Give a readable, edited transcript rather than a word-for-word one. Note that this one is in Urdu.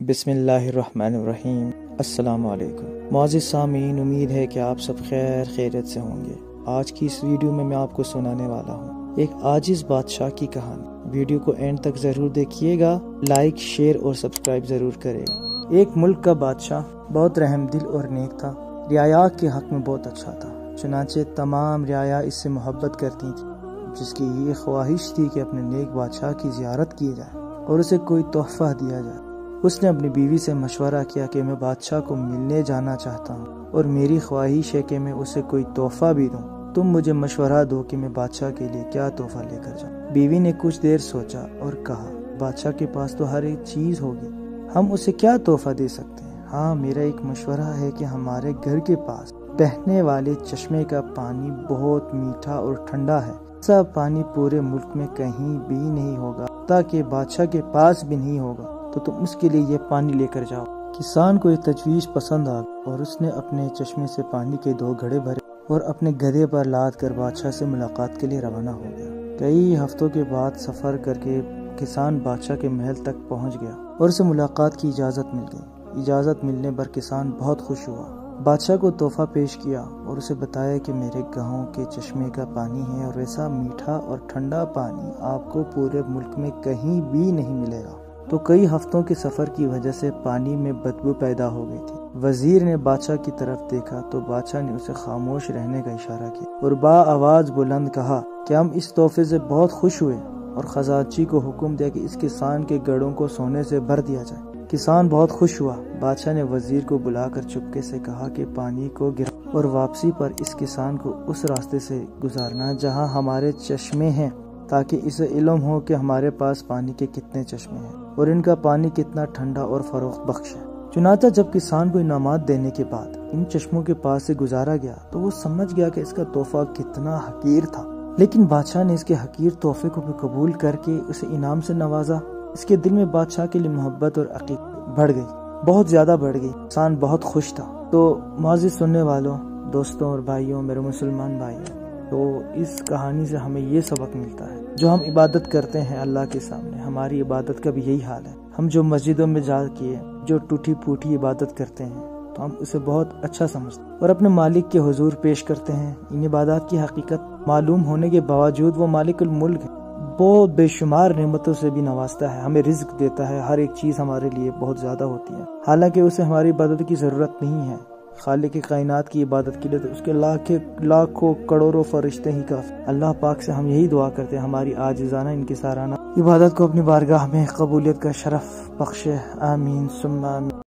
بسم اللہ الرحمن الرحیم۔ السلام علیکم معزز سامعین، امید ہے کہ آپ سب خیریت سے ہوں گے۔ آج کی اس ویڈیو میں آپ کو سنانے والا ہوں ایک عاجز بادشاہ کی کہانی۔ ویڈیو کو اینڈ تک ضرور دیکھیے گا، لائک، شیئر اور سبسکرائب ضرور کرے گا۔ ایک ملک کا بادشاہ بہت رحم دل اور نیک تھا، رعایا کے حق میں بہت اچھا تھا۔ چنانچہ تمام رعایا اس سے محبت کرتی تھی، جس کی یہ خواہش تھی کہ اپنے نیک بادشاہ کی زیارت کی جائے اور اسے کوئی تحفہ دیا جائے۔ اس نے اپنی بیوی سے مشورہ کیا کہ میں بادشاہ کو ملنے جانا چاہتا ہوں اور میری خواہش ہے کہ میں اسے کوئی تحفہ بھی دوں۔ تم مجھے مشورہ دو کہ میں بادشاہ کے لیے کیا تحفہ لے کر جاؤں۔ بیوی نے کچھ دیر سوچا اور کہا، بادشاہ کے پاس تو ہر ایک چیز ہوگی، ہم اسے کیا تحفہ دے سکتے ہیں؟ ہاں، میرا ایک مشورہ ہے کہ ہمارے گھر کے پاس بہنے والے چشمے کا پانی بہت میٹھا اور ٹھنڈا ہے۔ ایسا پانی پورے ملک میں کہیں بھی نہیں ہوگا، تاکہ بادشاہ کے پاس بھی نہیں ہوگا، تو تم اس کے لیے یہ پانی لے کر جاؤ۔ کسان کو یہ تجویز پسند آ گئی اور اس نے اپنے چشمے سے پانی کے 2 گھڑے بھرے اور اپنے گدھے پر لاد کر بادشاہ سے ملاقات کے لیے روانہ ہو گیا۔ کئی ہفتوں کے بعد سفر کر کے کسان بادشاہ کے محل تک پہنچ گیا اور اسے ملاقات کی اجازت مل گئی۔ اجازت ملنے پر کسان بہت خوش ہوا، بادشاہ کو تحفہ پیش کیا اور اسے بتایا کہ میرے گاؤں کے چشمے کا پانی ہے اور ایسا میٹھا اور ٹھنڈا پانی آپ کو پورے ملک میں کہیں بھی نہیں ملے گا۔ تو کئی ہفتوں کے سفر کی وجہ سے پانی میں بدبو پیدا ہو گئی تھی۔ وزیر نے بادشاہ کی طرف دیکھا تو بادشاہ نے اسے خاموش رہنے کا اشارہ کیا اور با آواز بلند کہا کہ ہم اس تحفے سے بہت خوش ہوئے، اور خزانچی کو حکم دیا کہ اس کسان کے گڑھوں کو سونے سے بھر دیا جائے۔ کسان بہت خوش ہوا۔ بادشاہ نے وزیر کو بلا کر چپکے سے کہا کہ پانی کو گرا اور واپسی پر اس کسان کو اس راستے سے گزارنا جہاں ہمارے چشمے ہیں، تاکہ اسے علم ہو کہ ہمارے پاس پانی کے کتنے چشمے ہیں اور ان کا پانی کتنا ٹھنڈا اور فروخت بخش ہے۔ چنانچہ جب کسان کو انعامات دینے کے بعد ان چشموں کے پاس سے گزارا گیا تو وہ سمجھ گیا کہ اس کا تحفہ کتنا حقیر تھا، لیکن بادشاہ نے اس کے حقیر تحفے کو بھی قبول کر کے اسے انعام سے نوازا۔ اس کے دل میں بادشاہ کے لیے محبت اور عقیدت بڑھ گئی، بہت زیادہ بڑھ گئی۔ کسان بہت خوش تھا۔ تو معزز سننے والوں، دوستوں اور بھائیوں، میرے مسلمان بھائیوں، تو اس کہانی سے ہمیں یہ سبق ملتا ہے، جو ہم عبادت کرتے ہیں اللہ کے سامنے، ہماری عبادت کا بھی یہی حال ہے۔ ہم جو مسجدوں میں جا کے جو ٹوٹی پھوٹی عبادت کرتے ہیں تو ہم اسے بہت اچھا سمجھتے ہیں اور اپنے مالک کے حضور پیش کرتے ہیں۔ ان عبادات کی حقیقت معلوم ہونے کے باوجود وہ مالک الملک بہت بے شمار نعمتوں سے بھی نوازتا ہے، ہمیں رزق دیتا ہے، ہر ایک چیز ہمارے لیے بہت زیادہ ہوتی ہے، حالانکہ اسے ہماری عبادت کی ضرورت نہیں ہے۔ خالق کائنات کی عبادت کے لیے تو اس کے لاکھوں کروڑوں فرشتے ہی کافی۔ اللہ پاک سے ہم یہی دعا کرتے ہیں ہماری عاجزانہ انکسارانہ عبادت کو اپنی بارگاہ میں قبولیت کا شرف بخشے، آمین ثم آمین۔